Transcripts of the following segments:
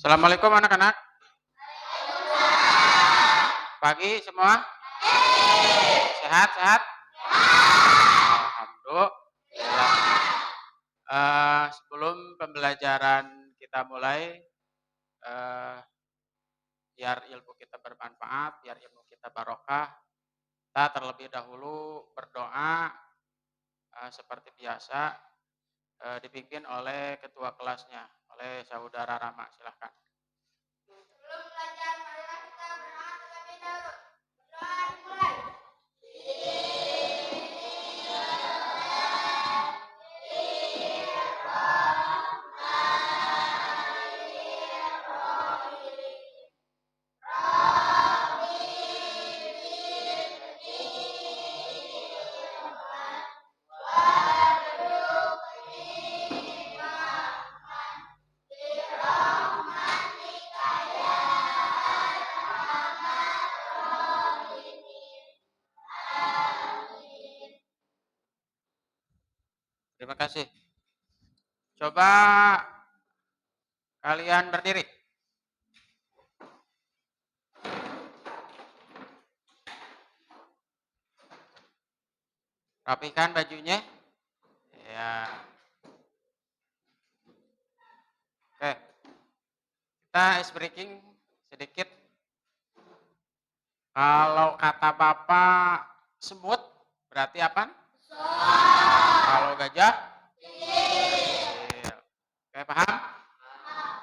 Assalamualaikum anak-anak. Pagi semua. Sehat-sehat? Alhamdulillah. Sebelum pembelajaran kita mulai, eh, biar ilmu kita bermanfaat, biar ilmu kita barokah, kita terlebih dahulu berdoa seperti biasa, dipimpin oleh ketua kelasnya, oleh saudara Rama. Silahkan. Sebelum belajar, marilah kita berdoa terlebih dahulu. Berdoa dimulai. Terima kasih. Coba kalian berdiri. Rapikan bajunya. Ya. Oke. Kita ice breaking sedikit. Kalau kata Bapak semut, berarti apa? Kalau gajah? Oke, paham?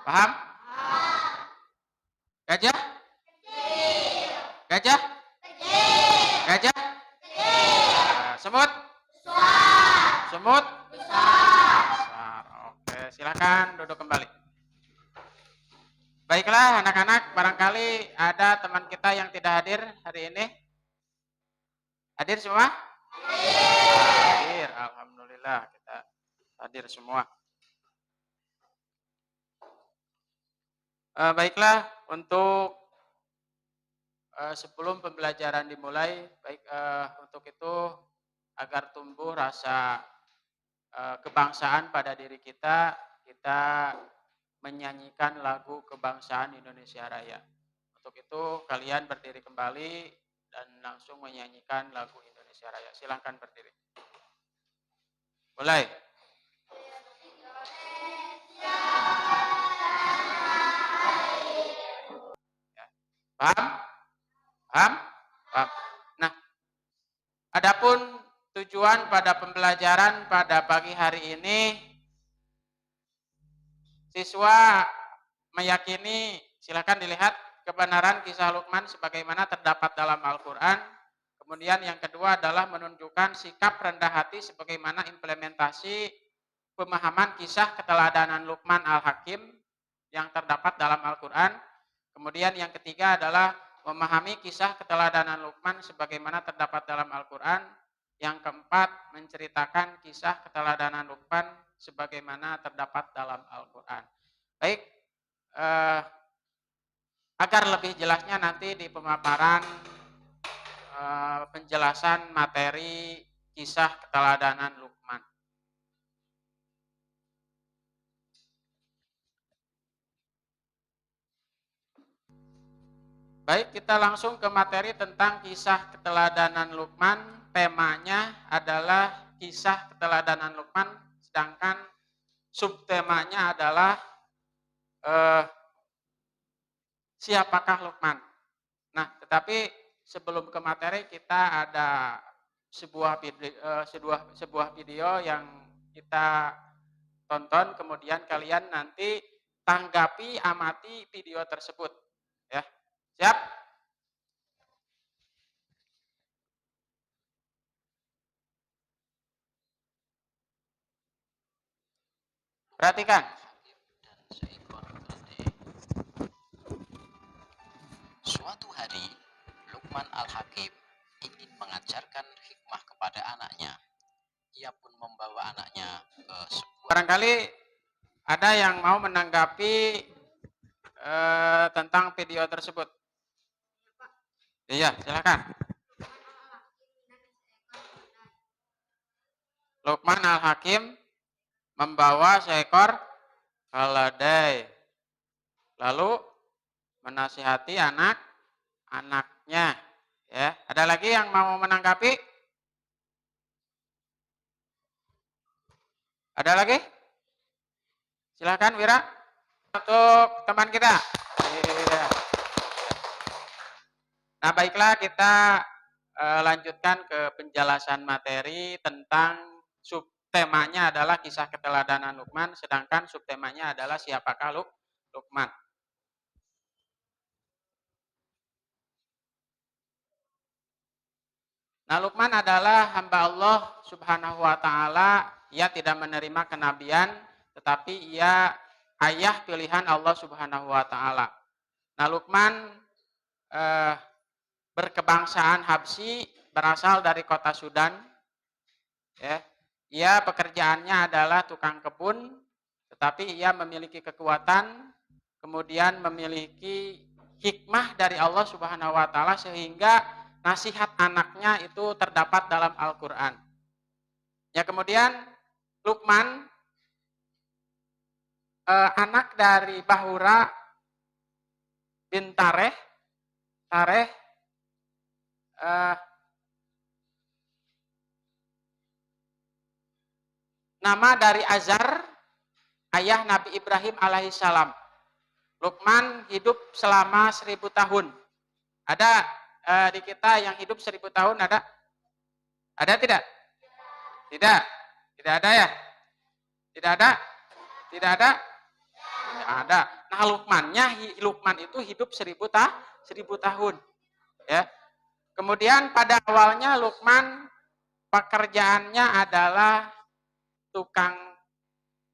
Paham? Gajah? Gajah? Gajah? Semut? Semut? Besar. Oke, silakan duduk kembali. Baiklah anak-anak, barangkali ada teman kita yang tidak hadir hari ini. Hadir semua? Hadir. Alhamdulillah kita hadir semua. Baiklah, untuk sebelum pembelajaran dimulai, untuk itu agar tumbuh rasa kebangsaan pada diri kita, kita menyanyikan lagu kebangsaan Indonesia Raya. Untuk itu kalian berdiri kembali dan langsung menyanyikan lagu Indonesia Raya. Silahkan berdiri. Mulai. Paham? Paham? Paham. Nah, adapun tujuan pada pembelajaran pada pagi hari ini, siswa meyakini, silakan dilihat kebenaran kisah Luqman sebagaimana terdapat dalam Al-Quran. Kemudian yang kedua adalah menunjukkan sikap rendah hati sebagaimana implementasi pemahaman kisah keteladanan Luqman Al-Hakim yang terdapat dalam Al-Quran. Kemudian yang ketiga adalah memahami kisah keteladanan Luqman sebagaimana terdapat dalam Al-Quran. Yang keempat, menceritakan kisah keteladanan Luqman sebagaimana terdapat dalam Al-Quran. Baik, agar lebih jelasnya nanti di pemaparan penjelasan materi kisah keteladanan Luqman. Baik, kita langsung ke materi tentang kisah keteladanan Luqman. Temanya adalah kisah keteladanan Luqman, sedangkan subtemanya adalah siapakah Luqman. Nah, tetapi sebelum ke materi kita ada sebuah video yang kita tonton, kemudian kalian nanti tanggapi, amati video tersebut. Ya. Siap? Perhatikan. Suatu hari, Luqman Al-Hakim ingin mengajarkan hikmah kepada anaknya. Ia pun membawa anaknya ke sebuah... Barangkali ada yang mau menanggapi tentang video tersebut. Iya, silakan. Luqman Al-Hakim membawa seekor keledai. lalu menasihati anak-anaknya. Ya, ada lagi yang mau menanggapi? Ada lagi? Silakan Wira untuk teman kita. Iya. Nah, baiklah kita lanjutkan ke penjelasan materi tentang subtemanya adalah kisah keteladanan Luqman, sedangkan subtemanya adalah siapakah Luqman. Nah, Luqman adalah hamba Allah Subhanahu wa taala. Ia tidak menerima kenabian, tetapi ia ayah pilihan Allah Subhanahu wa taala. Nah, Luqman berkebangsaan Habsyi, berasal dari kota Sudan. Ya. Ia pekerjaannya adalah tukang kebun, tetapi ia memiliki kekuatan, kemudian memiliki hikmah dari Allah Subhanahu wa taala sehingga nasihat anaknya itu terdapat dalam Al-Qur'an. Ya, kemudian Luqman anak dari Bahura bin Tareh. Nama dari Azar, ayah Nabi Ibrahim alaihissalam. Luqman hidup selama 1000 tahun. Ada di kita yang hidup 1000 tahun ada? Ada tidak? Tidak. Tidak ada ya? Tidak ada? Tidak ada? Tidak ada. Nah, Luqman itu hidup 1000 tahun. Ya. Kemudian pada awalnya Luqman pekerjaannya adalah tukang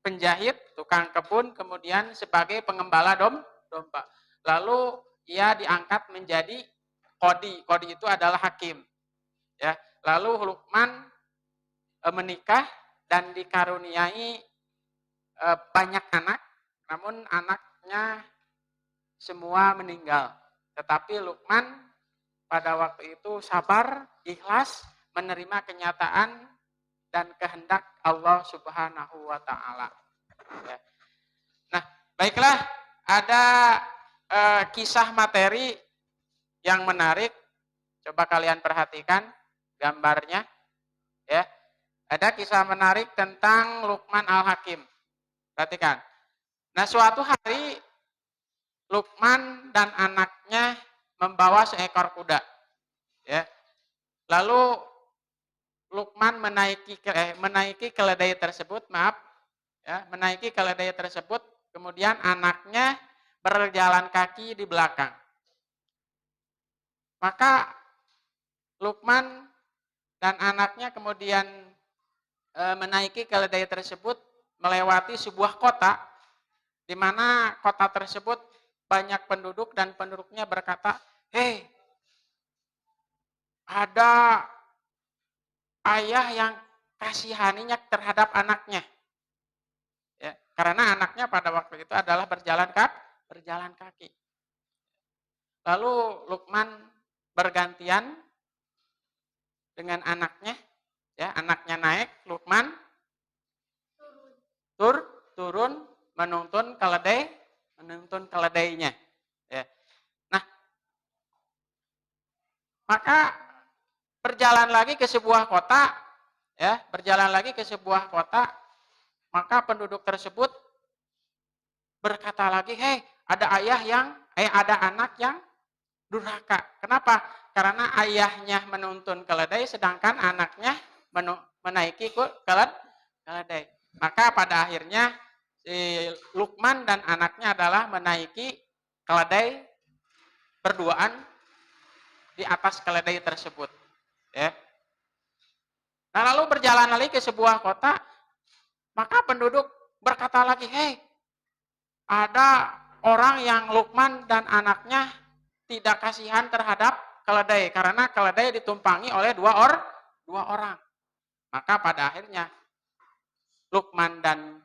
penjahit, tukang kebun, kemudian sebagai pengembala domba. Lalu ia diangkat menjadi qadi. Qadi itu adalah hakim. Ya. Lalu Luqman menikah dan dikaruniai banyak anak, namun anaknya semua meninggal. Tetapi Luqman pada waktu itu sabar, ikhlas, menerima kenyataan dan kehendak Allah Subhanahu wa taala. Ya. Nah, baiklah, ada kisah materi yang menarik. Coba kalian perhatikan gambarnya. Ya. Ada kisah menarik tentang Luqman Al-Hakim. Perhatikan. Nah, suatu hari Luqman dan anaknya membawa seekor kuda. Ya. Lalu Luqman menaiki keledai tersebut, menaiki keledai tersebut, kemudian anaknya berjalan kaki di belakang. Maka Luqman dan anaknya kemudian menaiki keledai tersebut melewati sebuah kota, di mana kota tersebut banyak penduduk dan penduduknya berkata, "Hei, ada ayah yang kasihaninya terhadap anaknya." Ya, karena anaknya pada waktu itu adalah berjalan kaki. Lalu Luqman bergantian dengan anaknya, ya, anaknya naik, Luqman turun menuntun keledainya. Ya. Nah, maka berjalan lagi ke sebuah kota, maka penduduk tersebut berkata lagi, "Hei, ada anak yang durhaka." Kenapa? Karena ayahnya menuntun keledai sedangkan anaknya menaiki keledai. Maka pada akhirnya si Luqman dan anaknya adalah menaiki keledai berduaan di atas keledai tersebut. Ya. Nah, lalu berjalan lagi ke sebuah kota, maka penduduk berkata lagi, "Hei, ada orang yang Luqman dan anaknya tidak kasihan terhadap keledai karena keledai ditumpangi oleh dua orang." Maka pada akhirnya Luqman dan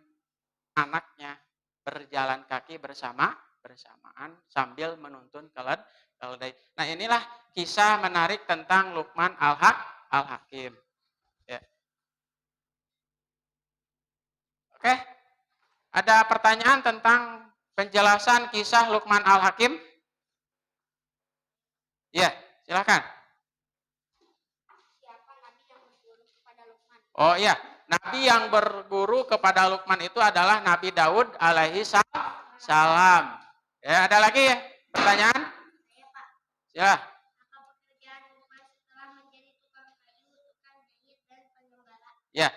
anaknya berjalan kaki bersamaan sambil menuntun keledai. Nah, inilah kisah menarik tentang Luqman Al-Hakim. Ya. Oke. Ada pertanyaan tentang penjelasan kisah Luqman Al-Hakim? Ya, silakan. Oh iya, Nabi yang berguru kepada Luqman itu adalah Nabi Daud alaihi salam. Ya, ada lagi ya pertanyaan? Ya. Ya.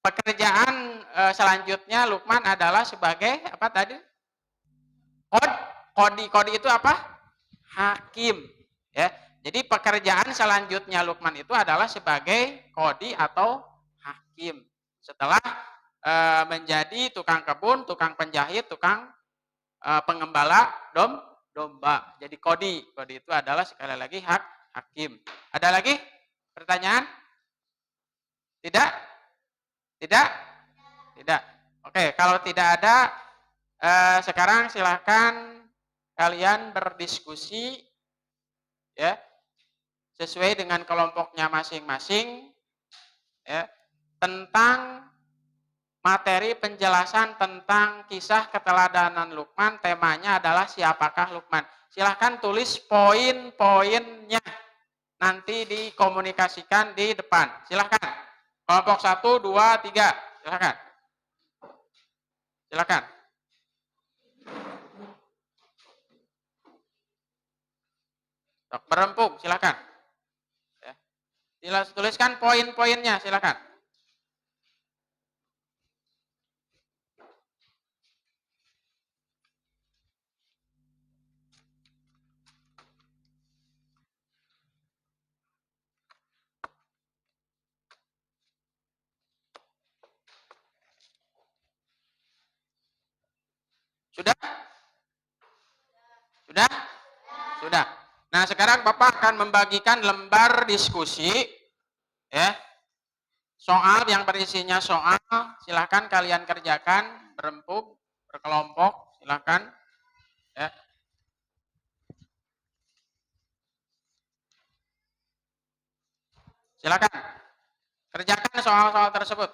Pekerjaan selanjutnya Luqman adalah sebagai apa tadi? Kodi itu apa? Hakim. Ya. Jadi pekerjaan selanjutnya Luqman itu adalah sebagai kodi atau hakim. Setelah menjadi tukang kebun, tukang penjahit, tukang pengembala domba. Jadi kodi itu adalah sekali lagi hakim. Ada lagi pertanyaan? Tidak? Tidak? Tidak. Oke, kalau tidak ada, sekarang silahkan kalian berdiskusi ya sesuai dengan kelompoknya masing-masing ya tentang materi penjelasan tentang kisah keteladanan Luqman. Temanya adalah siapakah Luqman. Silahkan tulis poin-poinnya nanti dikomunikasikan di depan. Silahkan. Kelompok 1, 2, 3. Silahkan. Silakan. Berempuk, silakan. Ya. Tuliskan poin-poinnya, silakan. Sudah? Sudah? Sudah. Nah, sekarang Bapak akan membagikan lembar diskusi ya. Soal yang berisinya soal, silahkan kalian kerjakan berempuk, berkelompok, silahkan ya. Silakan kerjakan soal-soal tersebut.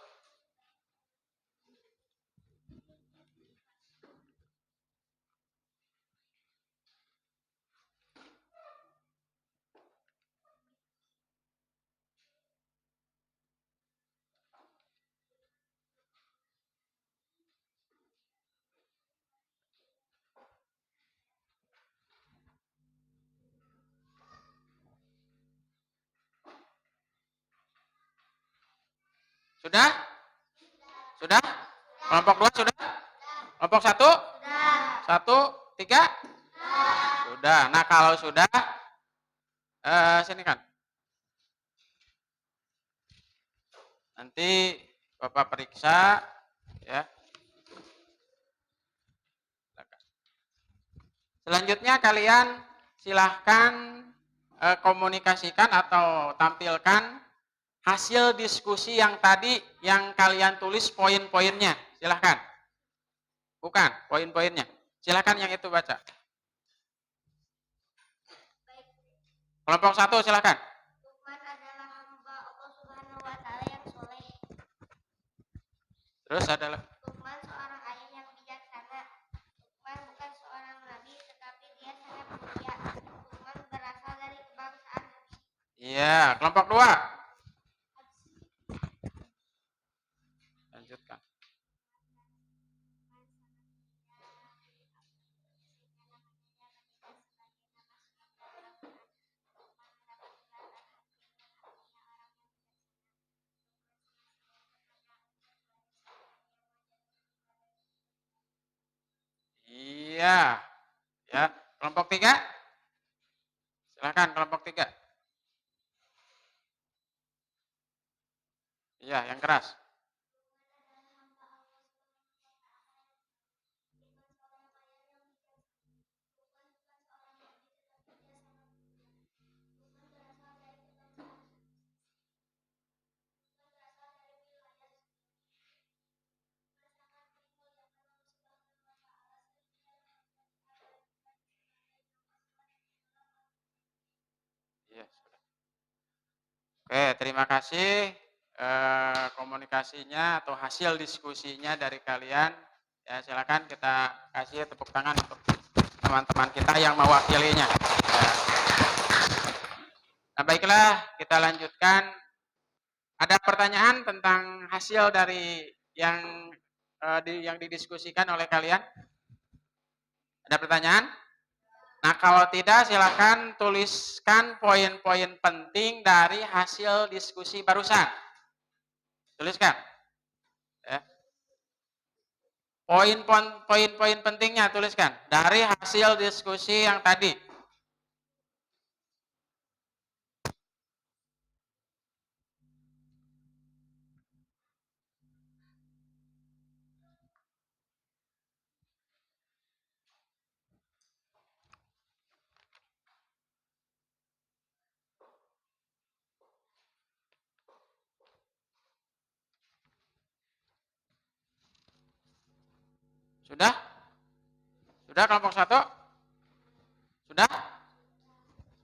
Sudah? Sudah? Kelompok 2 sudah? Kelompok 1? Satu, 3? Sudah. Nah, kalau sudah, sini kan. Nanti Bapak periksa ya. Selanjutnya kalian silahkan komunikasikan atau tampilkan hasil diskusi yang tadi yang kalian tulis poin-poinnya. Silahkan. Bukan, poin-poinnya. Silahkan yang itu baca. Kelompok 1 silahkan. Luqman adalah hamba Allah Subhanahu wa taala yang soleh. Terus adalah Luqman seorang ayah yang bijaksana. Luqman bukan seorang nabi tetapi dia sangat mulia. Luqman berasal dari kebangsaan Nabi. iya, kelompok 2. Lanjutkan. Iya. Ya, kelompok 3. Silahkan kelompok 3. Iya, yang keras. Iya, sudah. Oke, terima kasih komunikasinya atau hasil diskusinya dari kalian Ya, silakan kita kasih tepuk tangan untuk teman-teman kita yang mewakilinya. Ya. Nah, baiklah, kita lanjutkan. Ada pertanyaan tentang hasil dari yang didiskusikan oleh kalian? Ada pertanyaan? Nah, kalau tidak silakan tuliskan poin-poin penting dari hasil diskusi barusan. Tuliskan. Ya. Poin-poin pentingnya tuliskan dari hasil diskusi yang tadi. Sudah? Sudah kelompok 1? Sudah?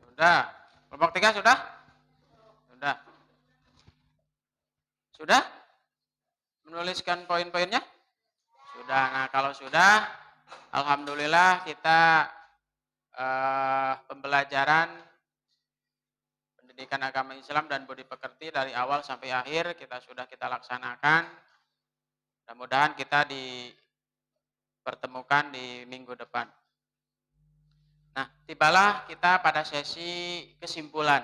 Sudah. Kelompok 3 sudah? Sudah. Sudah? Menuliskan poin-poinnya? Sudah. Nah, kalau sudah, alhamdulillah kita pembelajaran pendidikan agama Islam dan budi pekerti dari awal sampai akhir kita laksanakan. Mudah-mudahan kita dipertemukan di minggu depan. Nah, tibalah kita pada sesi kesimpulan.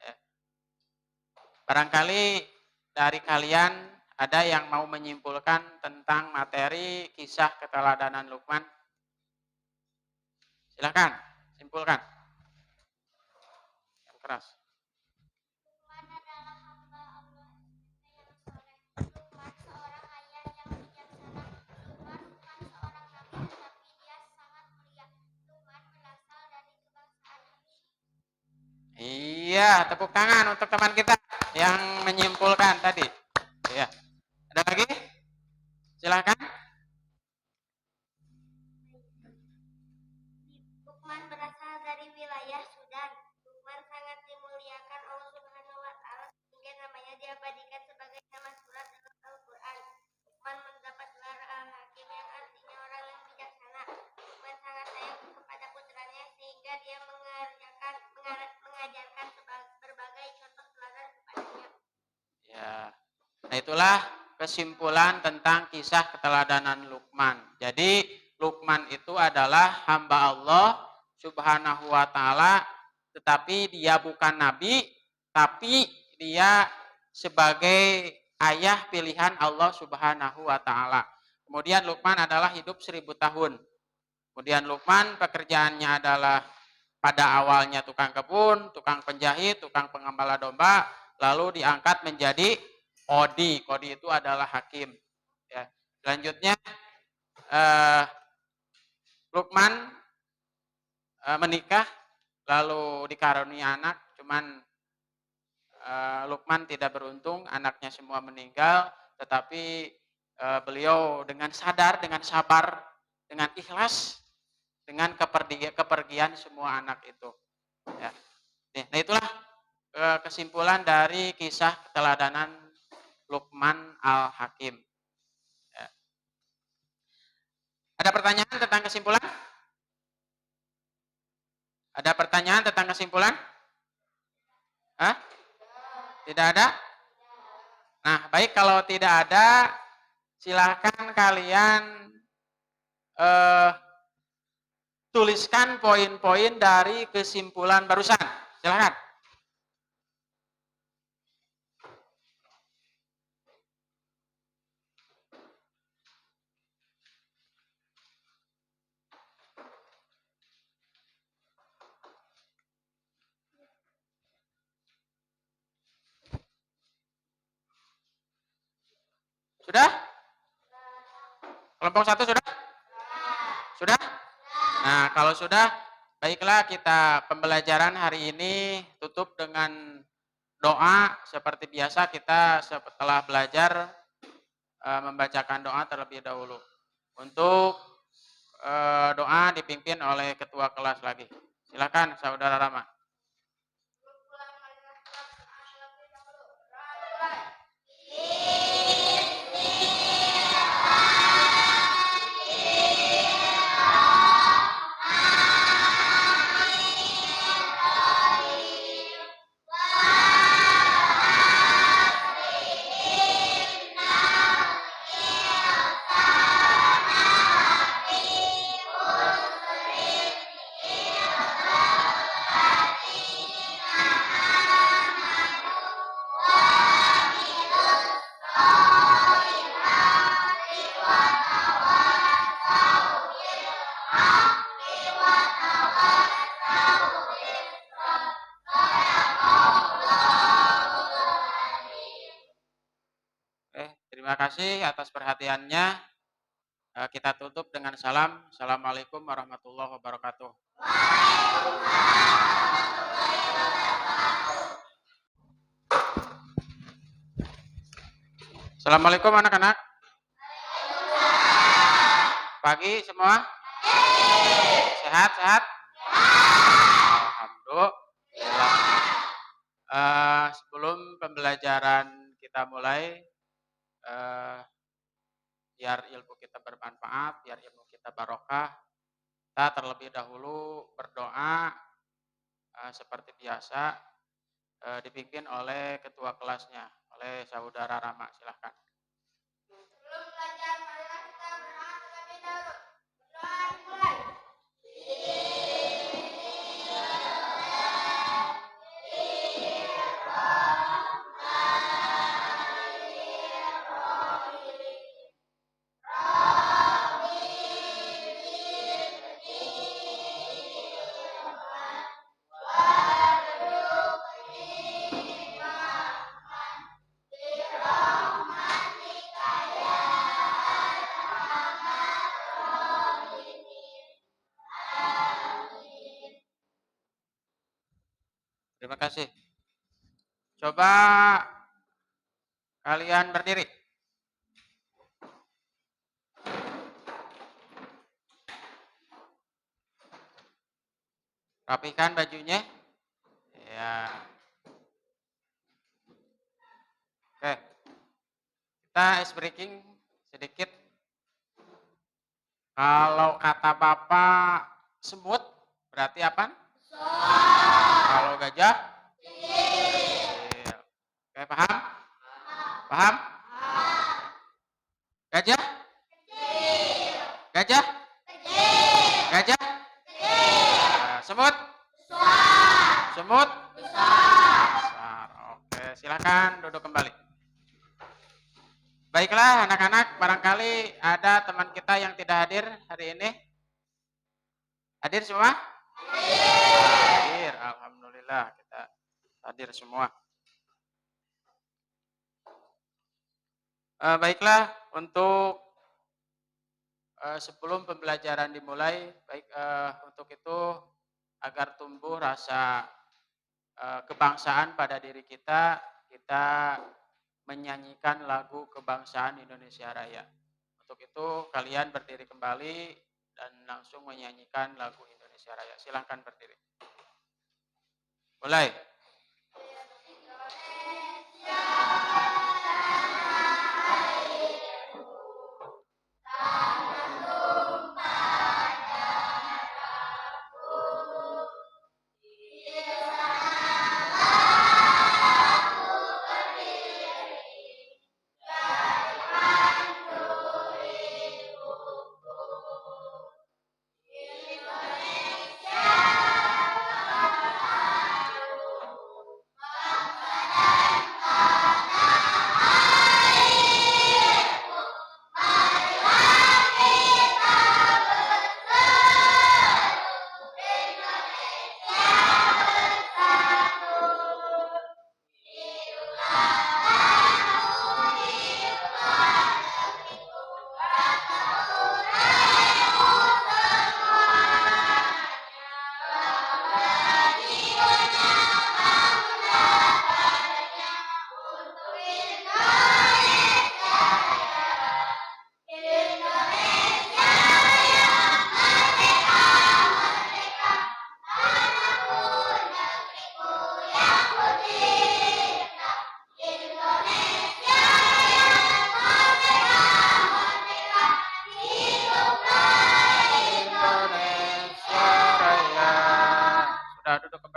Ya. Barangkali dari kalian ada yang mau menyimpulkan tentang materi kisah keteladanan Luqman? Silakan, simpulkan. Yang keras. Luqman adalah hamba Allah yang soleh. Luqman seorang ayah yang bijaksana. Luqman bukan seorang nabi, tetapi dia sangat mulia. Luqman berasal dari kebangsaan Habsyi. Iya, tepuk tangan untuk teman kita yang menyimpulkan tadi. Iya. Ada lagi? Silakan. Luqman berasal dari wilayah Sudan. Luqman sangat dimuliakan Allah Subhanahu wa taala sehingga namanya diabadikan sebagai nama surat dalam Al-Qur'an. Luqman mendapat gelar Al-Hakim yang artinya orang yang bijaksana. Luqman sangat sayang kepada putranya sehingga dia mengajarkan berbagai contoh teladan kepadanya. Ya. Nah, itulah kesimpulan tentang kisah keteladanan Luqman. Jadi, Luqman itu adalah hamba Allah Subhanahu wa taala, tetapi dia bukan nabi, tapi dia sebagai ayah pilihan Allah Subhanahu wa taala. Kemudian Luqman adalah hidup 1000 tahun. Kemudian Luqman pekerjaannya adalah pada awalnya tukang kebun, tukang penjahit, tukang pengembala domba, lalu diangkat menjadi Kodi. Kodi itu adalah hakim. Ya. Selanjutnya Luqman menikah, lalu dikaruniai anak, cuman Luqman tidak beruntung, anaknya semua meninggal, tetapi beliau dengan sadar, dengan sabar, dengan ikhlas, dengan kepergian semua anak itu. Ya. Nah, itulah kesimpulan dari kisah keteladanan Luqman Al-Hakim. Ya. Ada pertanyaan tentang kesimpulan? Ada pertanyaan tentang kesimpulan? Hah? Tidak ada? Nah, baik, kalau tidak ada, silahkan kalian tuliskan poin-poin dari kesimpulan barusan. Silahkan. Sudah? Kelompok 1 sudah? Sudah? Nah, kalau sudah, baiklah kita pembelajaran hari ini tutup dengan doa. Seperti biasa kita setelah belajar membacakan doa terlebih dahulu. Untuk doa dipimpin oleh ketua kelas lagi. Silakan Saudara Rama. kasih atas perhatiannya. Kita tutup dengan salam. Assalamualaikum warahmatullahi wabarakatuh. Assalamualaikum anak-anak. Pagi semua. Sehat-sehat? Alhamdulillah. Sebelum pembelajaran kita mulai, biar ilmu kita bermanfaat, biar ilmu kita barokah, kita terlebih dahulu berdoa seperti biasa, dipimpin oleh ketua kelasnya, oleh saudara Rama. Silahkan. Sebelum belajar, marilah kita berdoa terlebih dahulu. Berdoa dimulai. Terima kasih. Coba kalian berdiri. Rapikan bajunya. Ya. Oke. Kita ice breaking sedikit. Kalau kata Bapak semut, berarti apa? Kalau gajah? Kecil. Oke, paham? Paham? Gajah? Gajah? Gajah? Semut? Semut? Besar. Oke, silakan duduk kembali. Baiklah anak-anak, barangkali ada teman kita yang tidak hadir hari ini. Hadir semua? Hadir. Alhamdulillah kita hadir semua. Baiklah, untuk sebelum pembelajaran dimulai, untuk itu agar tumbuh rasa kebangsaan pada diri kita, kita menyanyikan lagu kebangsaan Indonesia Raya. Untuk itu kalian berdiri kembali dan langsung menyanyikan lagu Indonesia Raya. Silahkan berdiri. Mulai.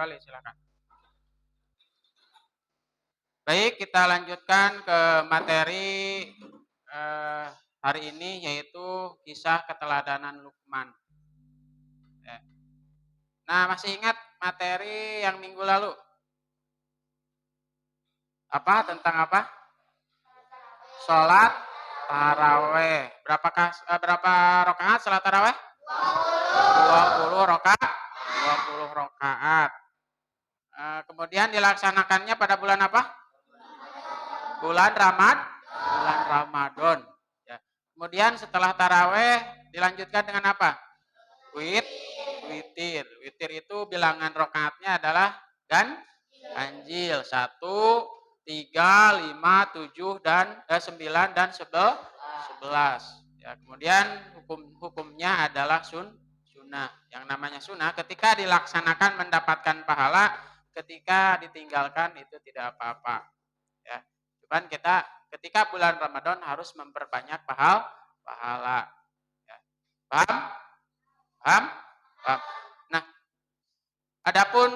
Silakan. Baik, kita lanjutkan ke materi hari ini, yaitu kisah keteladanan Luqman. Nah, masih ingat materi yang minggu lalu? Apa? Tentang apa? Sholat taraweh. Berapa rakaat sholat taraweh? 20 rakaat. 20 rakaat. Kemudian dilaksanakannya pada bulan apa? Bulan bulan Ramadan. Ya. Kemudian setelah taraweh dilanjutkan dengan apa? Witir. Witir itu bilangan rokaatnya adalah ganjil. 1, 3, 5, 7, dan 9 dan 11. Ya, kemudian hukumnya adalah sunnah. Yang namanya sunnah ketika dilaksanakan mendapatkan pahala, ketika ditinggalkan itu tidak apa-apa. Ya. Cuman kita ketika bulan Ramadan harus memperbanyak pahala. Ya. Paham? Paham? Paham. Nah, adapun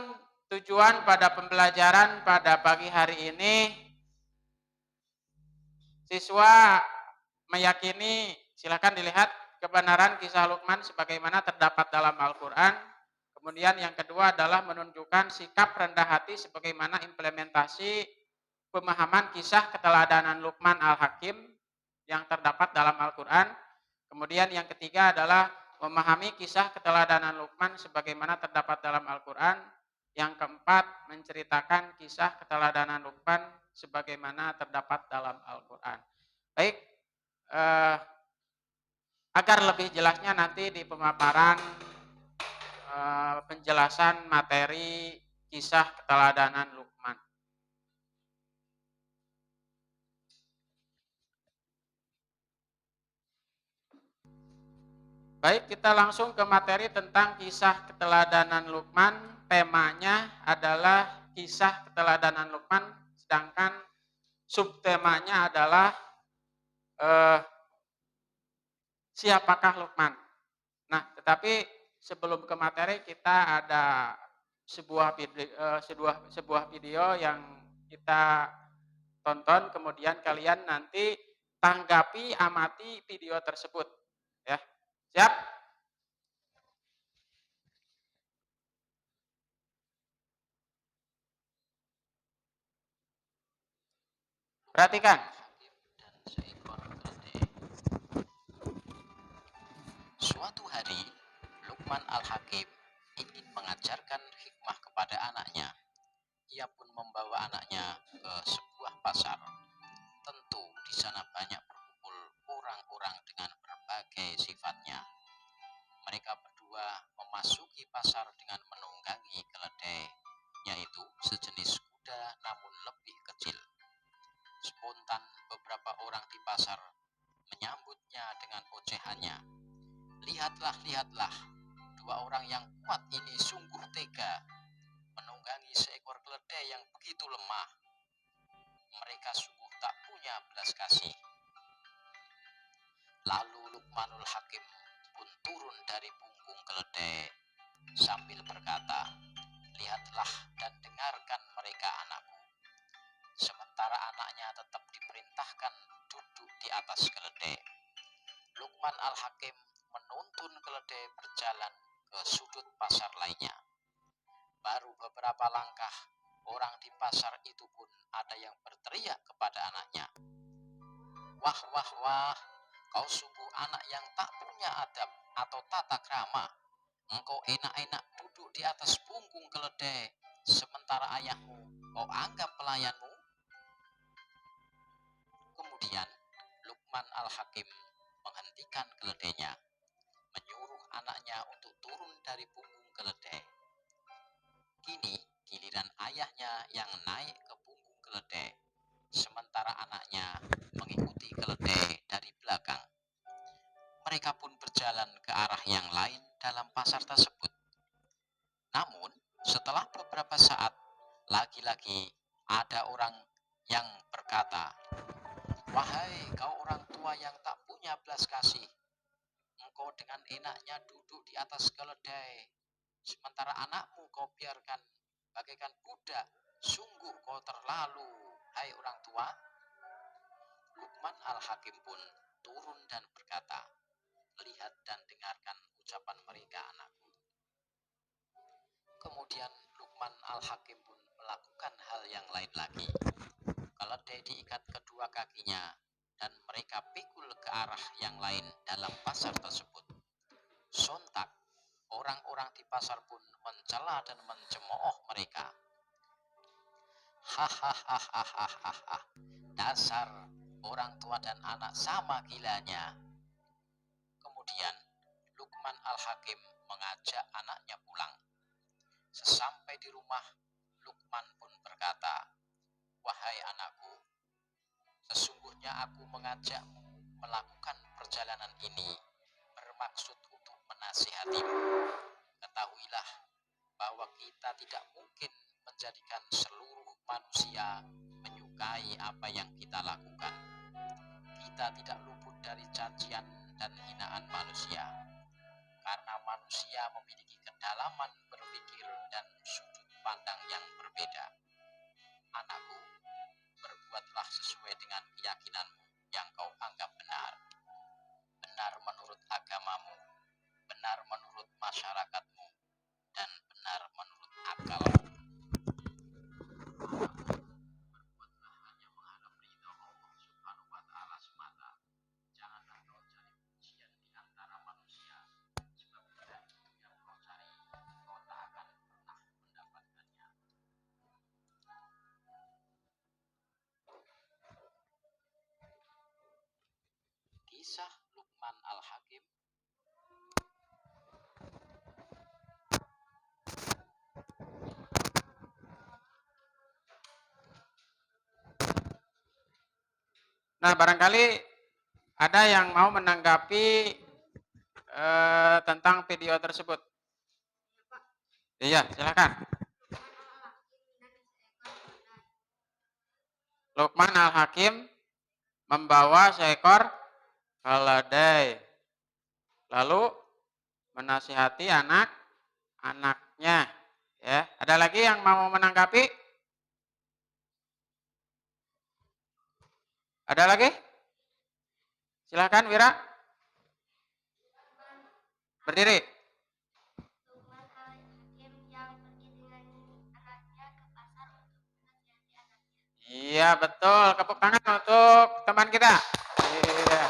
tujuan pada pembelajaran pada pagi hari ini, siswa meyakini, silakan dilihat kebenaran kisah Luqman sebagaimana terdapat dalam Al-Quran. Kemudian yang kedua adalah menunjukkan sikap rendah hati sebagaimana implementasi pemahaman kisah keteladanan Luqman Al-Hakim yang terdapat dalam Al-Quran. Kemudian yang ketiga adalah memahami kisah keteladanan Luqman sebagaimana terdapat dalam Al-Quran. Yang keempat, menceritakan kisah keteladanan Luqman sebagaimana terdapat dalam Al-Quran. Baik, agar lebih jelasnya nanti di pemaparan penjelasan materi kisah keteladanan Luqman. Baik, kita langsung ke materi tentang kisah keteladanan Luqman. Temanya adalah kisah keteladanan Luqman, sedangkan subtemanya adalah siapakah Luqman. Nah, tetapi sebelum ke materi kita ada sebuah video yang kita tonton, kemudian kalian nanti tanggapi, amati video tersebut. Ya, siap? Perhatikan. Suatu hari, Luqman Al-Hakim ingin mengajarkan hikmah kepada anaknya. Ia pun membawa anaknya ke sebuah pasar. Tentu di sana banyak berkumpul orang-orang dengan berbagai sifatnya. Mereka berdua memasuki pasar dengan menunggangi keledai, yaitu sejenis kuda namun lebih kecil. Spontan beberapa orang di pasar menyambutnya dengan ocehannya. Lihatlah, lihatlah, dua orang yang kuat ini sungguh tega menunggangi seekor keledai yang begitu lemah. Mereka sungguh tak punya belas kasih. Lalu Luqmanul Hakim pun turun dari punggung keledai sambil berkata, lihatlah dan dengarkan mereka anakku. Sementara anaknya tetap diperintahkan duduk di atas keledai. Luqman Al-Hakim menuntun keledai berjalan ke sudut pasar lainnya. Baru beberapa langkah, orang di pasar itu pun ada yang berteriak kepada anaknya. Wah, wah, wah, kau sungguh anak yang tak punya adab atau tata krama. Engkau enak-enak duduk di atas punggung keledai, sementara ayahmu kau anggap pelayanmu. Kemudian Luqman Al-Hakim menghentikan keledainya, menyuruh anaknya untuk turun dari punggung keledai. Kini giliran ayahnya yang naik ke punggung keledai, sementara anaknya mengikuti keledai dari belakang. Mereka pun berjalan ke arah yang lain dalam pasar tersebut. Namun setelah beberapa saat, lagi-lagi ada orang yang berkata, wahai kau orang tua yang tak punya belas kasih, engkau dengan enaknya duduk di atas keledai, sementara anakmu kau biarkan bagaikan kuda. Sungguh kau terlalu, hai orang tua. Luqman Al-Hakim pun turun dan berkata, lihat dan dengarkan ucapan mereka anakku. Kemudian Luqman Al-Hakim pun melakukan hal yang lain lagi. Keledai diikat kedua kakinya dan mereka pikul ke arah yang lain dalam pasar tersebut. Sontak, orang-orang di pasar pun mencela dan mencemooh mereka. Hahaha, dasar orang tua dan anak sama gilanya. Kemudian Luqman Al-Hakim mengajak anaknya pulang. Sesampai di rumah, Luqman pun berkata, "Wahai anakku, sesungguhnya aku mengajakmu melakukan perjalanan ini bermaksud untuk menasihatimu. Ketahuilah bahwa kita tidak mungkin menjadikan seluruh manusia menyukai apa yang kita lakukan. Kita tidak luput dari cacian dan hinaan manusia, karena manusia memiliki kedalaman berpikir dan sudut pandang yang berbeda. Anakku, berbuatlah sesuai dengan keyakinanmu yang kau anggap benar. Benar menurut agamamu, benar menurut masyarakatmu, dan benar menurut akalmu. Berbuatlah hanya mengharap ridha Allah Subhanahu wa Ta'ala semata. Janganlah kau cari pujian di antara manusia, sebab bila itu yang kau cari, kau tak akan pernah mendapatkannya." Kisah Luqman Al-Hakim. Nah, barangkali ada yang mau menanggapi tentang video tersebut. Iya, silakan. Luqman Al-Hakim membawa seekor keledai, lalu menasihati anak-anaknya. Ya, ada lagi yang mau menanggapi? Ada lagi? Silakan, Wira. Berdiri. Luqman Al-Hakim yang pergi dengan anaknya ke pasar untuk menasihati anaknya. Iya, betul. Tepuk tangan untuk teman kita. Iya.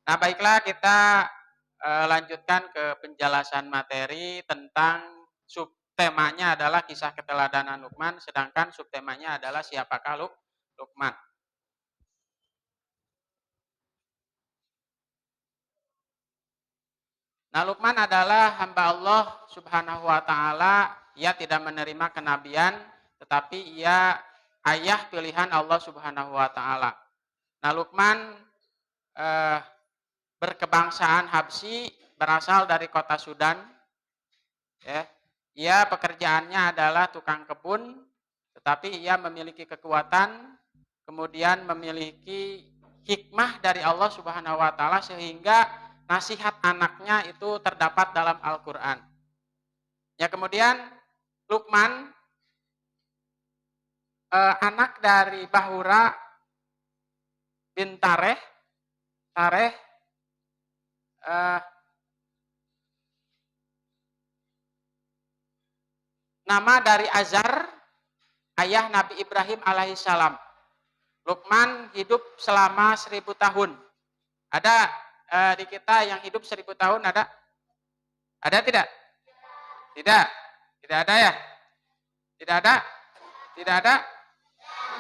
Nah, baiklah, kita lanjutkan ke penjelasan materi tentang subtemanya adalah kisah keteladanan Luqman, sedangkan subtemanya adalah siapakah Luqman. Nah, Luqman adalah hamba Allah Subhanahu wa Ta'ala. Ia tidak menerima kenabian, tetapi ia ayah pilihan Allah Subhanahu wa Ta'ala. Nah, Luqman berkebangsaan Habsyi, berasal dari kota Sudan. Ya. Ia pekerjaannya adalah tukang kebun, tetapi ia memiliki kekuatan, kemudian memiliki hikmah dari Allah Subhanahu wa Ta'ala sehingga nasihat anaknya itu terdapat dalam Al-Quran. Ya, kemudian Luqman anak dari Bahura bin Tareh nama dari Azar, ayah Nabi Ibrahim alaihissalam. Luqman hidup selama 1000 tahun. Ada di kita yang hidup 1000 tahun ada? Ada tidak? Tidak. Tidak ada ya? Tidak ada? Tidak ada?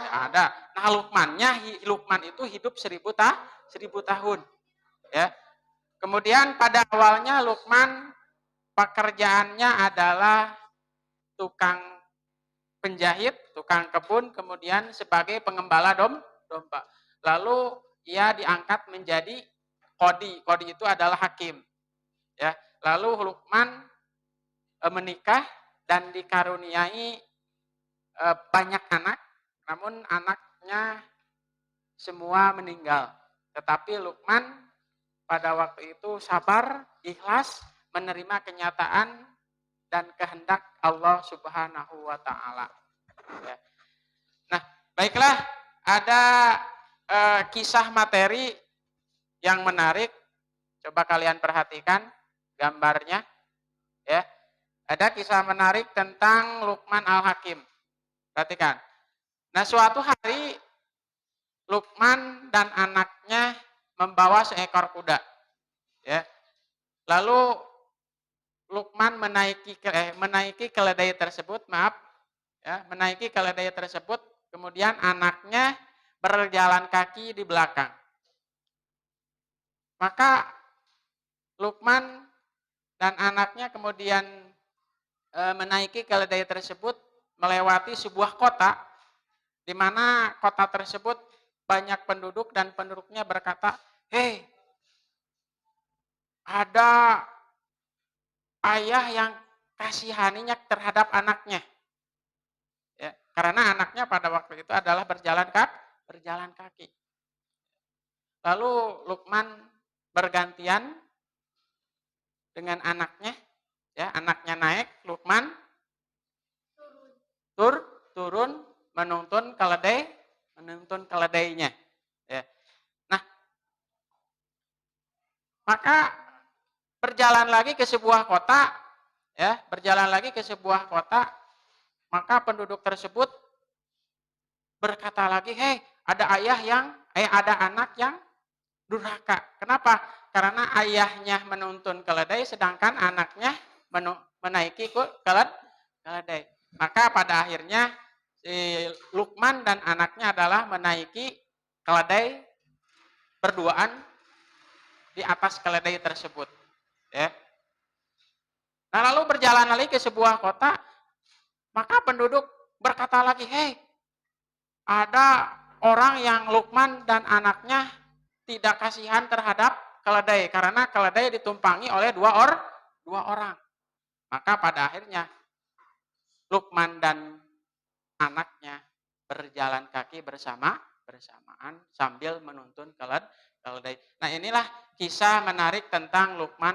Tidak ada. Nah, Luqman itu hidup 1000 tahun. Ya. Kemudian pada awalnya Luqman pekerjaannya adalah tukang penjahit, tukang kebun, kemudian sebagai pengembala domba. Lalu ia diangkat menjadi qadi. Qadi itu adalah hakim. Ya. Lalu Luqman menikah dan dikaruniai banyak anak, namun anaknya semua meninggal. Tetapi Luqman pada waktu itu sabar, ikhlas, menerima kenyataan dan kehendak Allah Subhanahu wa Ta'ala. Ya. Nah, baiklah, ada kisah materi yang menarik. Coba kalian perhatikan gambarnya. Ya, ada kisah menarik tentang Luqman Al-Hakim. Perhatikan. Nah, suatu hari Luqman dan anaknya membawa seekor kuda. Ya. Lalu Luqman menaiki keledai tersebut, menaiki keledai tersebut, kemudian anaknya berjalan kaki di belakang. Maka Luqman dan anaknya kemudian menaiki keledai tersebut melewati sebuah kota di mana kota tersebut banyak penduduk dan penduduknya berkata, "Hei, ada ayah yang kasihaninya terhadap anaknya." Ya, karena anaknya pada waktu itu adalah berjalan kaki. Lalu Luqman bergantian dengan anaknya, ya, anaknya naik, Luqman turun menuntun keledainya. Ya. Nah, maka berjalan lagi ke sebuah kota, ya, maka penduduk tersebut berkata lagi, "Hei, ada anak yang durhaka." Kenapa? Karena ayahnya menuntun keledai sedangkan anaknya menaiki keledai. Maka pada akhirnya si Luqman dan anaknya adalah menaiki keledai berduaan di atas keledai tersebut. Ya. Nah, lalu berjalan lagi ke sebuah kota, maka penduduk berkata lagi, "Hei, ada orang yang Luqman dan anaknya tidak kasihan terhadap keledai karena keledai ditumpangi oleh dua orang." Maka pada akhirnya Luqman dan anaknya berjalan kaki bersamaan sambil menuntun keledai. Nah, inilah kisah menarik tentang Luqman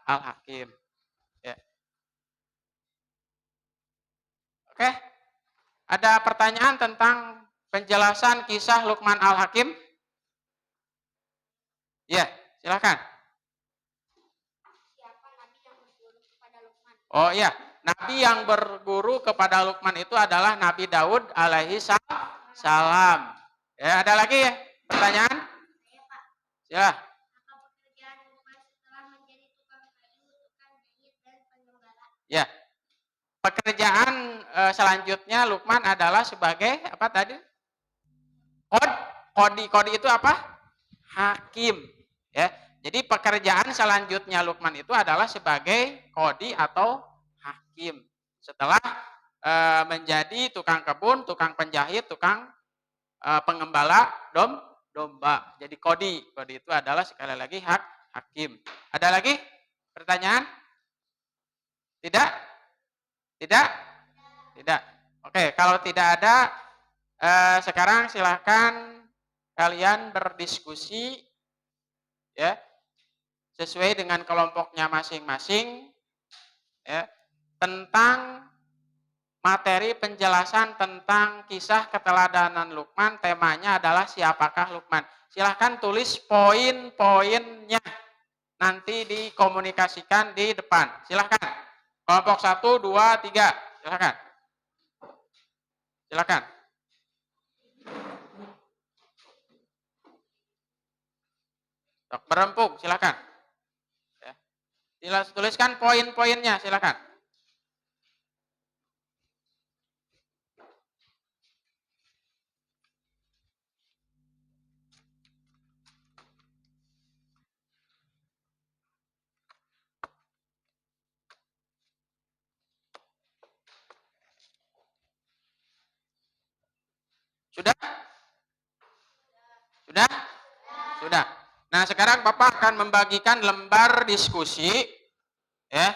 Al-Hakim. Ya. Oke. Ada pertanyaan tentang penjelasan kisah Luqman Al-Hakim? Ya, silakan. Siapa nabi yang berguru kepada Luqman? Oh iya, nabi yang berguru kepada Luqman itu adalah Nabi Daud alaihi salam. Ya, ada lagi ya pertanyaan? Saya, Pak. Ya. Apa pekerjaan Luqman setelah menjadi tukang kayu, tukang jahit, dan pengembala? Ya. Pekerjaan selanjutnya Luqman adalah sebagai apa tadi? Kodi itu apa? Hakim. Ya. Jadi pekerjaan selanjutnya Luqman itu adalah sebagai kodi atau hakim. Setelah menjadi tukang kebun, tukang penjahit, tukang pengembala domba. Jadi kodi itu adalah sekali lagi hakim. Ada lagi pertanyaan? Tidak? Tidak? Tidak. Oke, kalau tidak ada, sekarang silahkan kalian berdiskusi, ya, sesuai dengan kelompoknya masing-masing, ya, tentang materi penjelasan tentang kisah keteladanan Luqman. Temanya adalah siapakah Luqman. Silahkan tulis poin-poinnya. Nanti dikomunikasikan di depan. Silahkan. Kelompok 1, 2, 3. Silahkan. Silakan. Berempuk, silakan. Ya. Tuliskan poin-poinnya, silakan. Sudah? Sudah? Sudah. Nah, sekarang Bapak akan membagikan lembar diskusi, ya.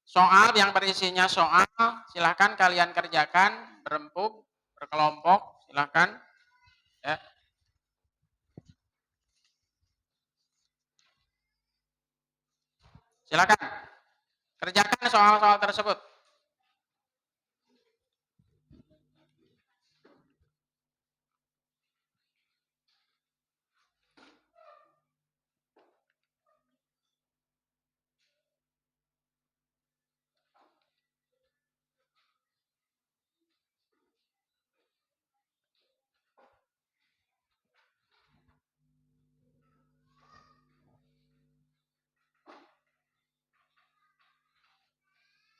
Soal yang berisinya soal, silahkan kalian kerjakan berempuk, berkelompok, silahkan. Ya. Silakan kerjakan soal-soal tersebut.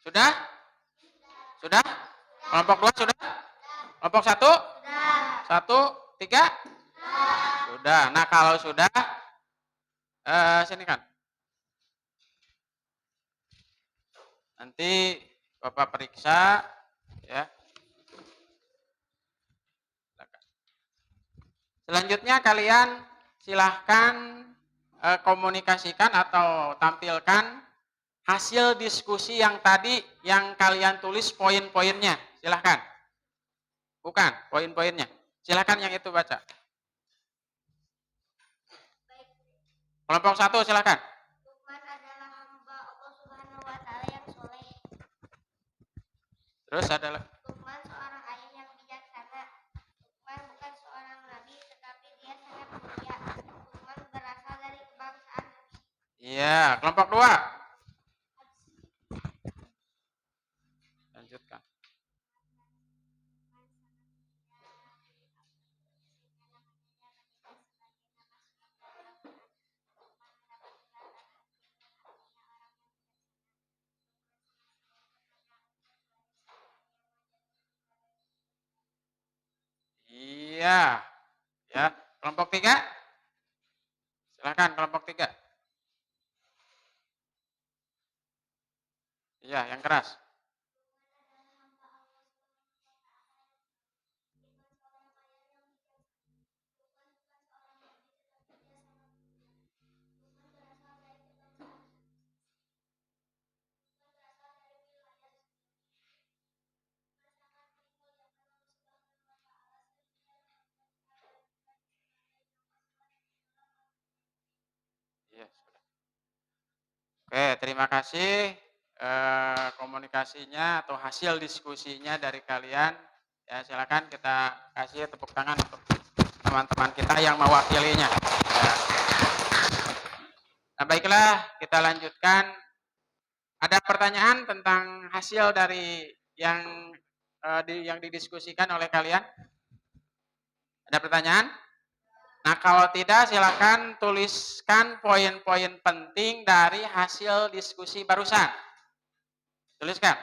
Sudah? Sudah? Kelompok 2 sudah? Kelompok 1? Sudah. 1, tiga? Sudah. Nah, kalau sudah, sini kan. Nanti Bapak periksa, ya. Selanjutnya kalian silahkan komunikasikan atau tampilkan hasil diskusi yang tadi yang kalian tulis poin-poinnya. Silahkan. Bukan, poin-poinnya. Silahkan yang itu baca. Kelompok 1 silahkan. Lukman adalah hamba Allah Subhanahu wa taala yang soleh. Terus adalah Lukman seorang ayah yang bijaksana. Lukman bukan seorang nabi tetapi dia sangat mulia. Lukman berasal dari kebangsaan Habsyi. iya, kelompok 2. Lanjutkan. Iya. Ya, kelompok 3. Silahkan kelompok 3. Iya, yang keras. Iya, sudah. Oke, terima kasih komunikasinya atau hasil diskusinya dari kalian. Ya, silakan kita kasih tepuk tangan untuk teman-teman kita yang mewakilinya. Ya. Nah, baiklah, kita lanjutkan. Ada pertanyaan tentang hasil dari yang didiskusikan oleh kalian? Ada pertanyaan? Nah, kalau tidak silakan tuliskan poin-poin penting dari hasil diskusi barusan. Tuliskan.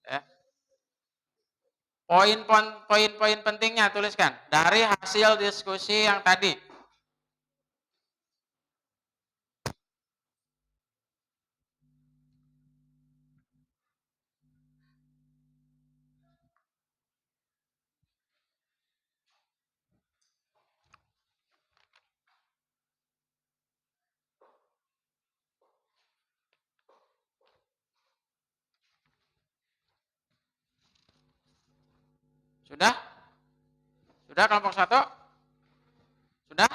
Ya. Poin-poin pentingnya tuliskan dari hasil diskusi yang tadi. Sudah? Sudah kelompok 1? Sudah?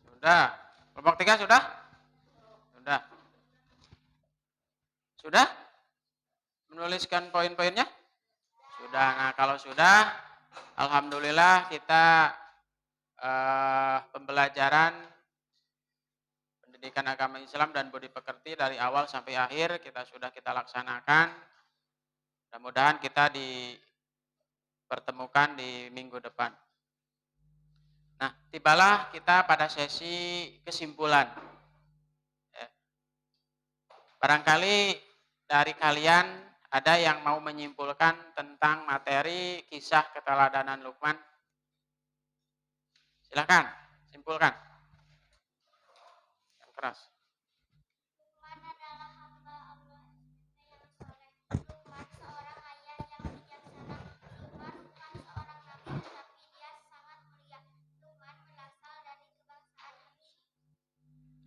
Sudah. Kelompok 3 sudah? Sudah. Sudah? Menuliskan poin-poinnya? Sudah. Nah, kalau sudah, alhamdulillah kita pembelajaran pendidikan agama Islam dan budi pekerti dari awal sampai akhir kita laksanakan. Mudah-mudahan kita dipertemukan di minggu depan. Nah, tibalah kita pada sesi kesimpulan. Ya. Barangkali dari kalian ada yang mau menyimpulkan tentang materi kisah keteladanan Luqman? Silakan, simpulkan. Yang keras. Lukman adalah hamba Allah yang soleh. Lukman seorang ayah yang bijaksana. Lukman bukan seorang nabi tetapi dia sangat mulia. Lukman berasal dari kebangsaan Habsyi.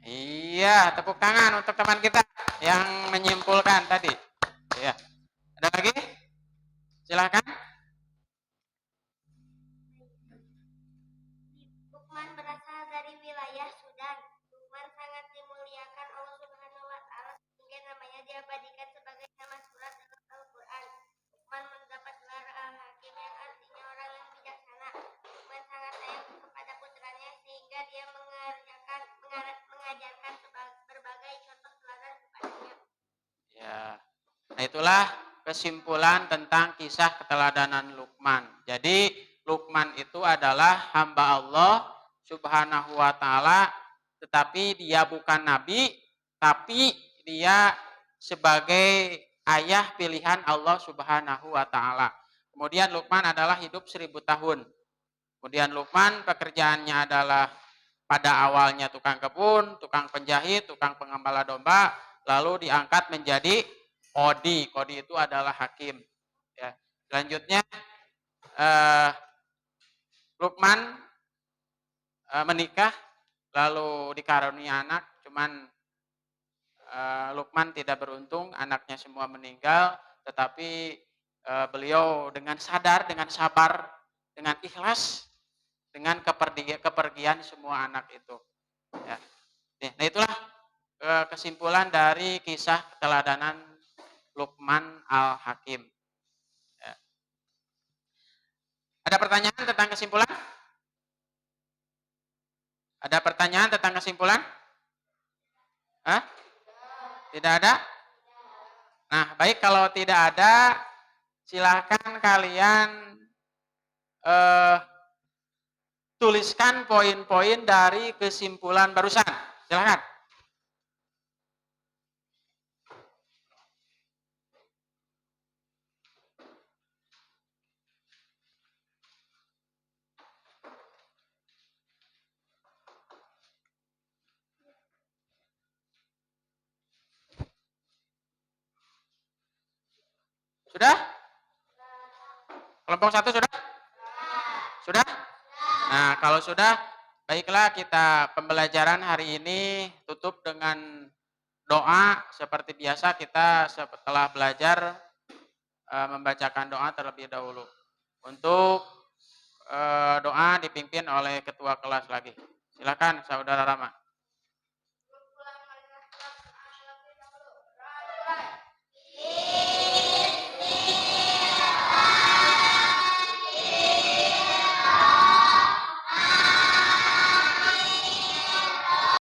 Iya, tepuk tangan untuk teman kita yang menyimpulkan tadi. Iya. Ada lagi? Silakan. Lukman berasal dari wilayah Sudan. Lukman sangat dimuliakan Allah Subhanahu wa taala sehingga namanya diabadikan sebagai nama surat dalam Al-Qur'an. Lukman mendapat gelar Al-Hakim yang artinya orang yang bijaksana. Lukman sangat sayang kepada putranya sehingga dia mengajarkan berbagai contoh teladan kepadanya. Ya. Nah, itulah kesimpulan tentang kisah keteladanan Luqman. Jadi Luqman itu adalah hamba Allah Subhanahu wa taala, tetapi dia bukan nabi, tapi dia sebagai ayah pilihan Allah Subhanahu wa taala. Kemudian Luqman adalah hidup 1000 tahun. Kemudian Lukman pekerjaannya adalah pada awalnya tukang kebun, tukang penjahit, tukang pengembala domba, lalu diangkat menjadi kodi. Kodi itu adalah hakim. Ya. Selanjutnya Lukman menikah, lalu dikaruniai anak, cuman Lukman tidak beruntung, anaknya semua meninggal, tetapi beliau dengan sadar, dengan sabar, dengan ikhlas, dengan kepergian semua anak itu. Ya. Nah itulah kesimpulan dari kisah keteladanan Lukman Al-Hakim. Ya. Ada pertanyaan tentang kesimpulan? Ada pertanyaan tentang kesimpulan? Hah? Tidak ada? Nah, baik kalau tidak ada, silahkan kalian tuliskan poin-poin dari kesimpulan barusan. Silahkan. Sudah? Kelompok 1 sudah? Sudah? Nah, kalau sudah, baiklah kita pembelajaran hari ini tutup dengan doa. Seperti biasa kita setelah belajar membacakan doa terlebih dahulu. Untuk doa dipimpin oleh ketua kelas lagi. Silakan Saudara Rama.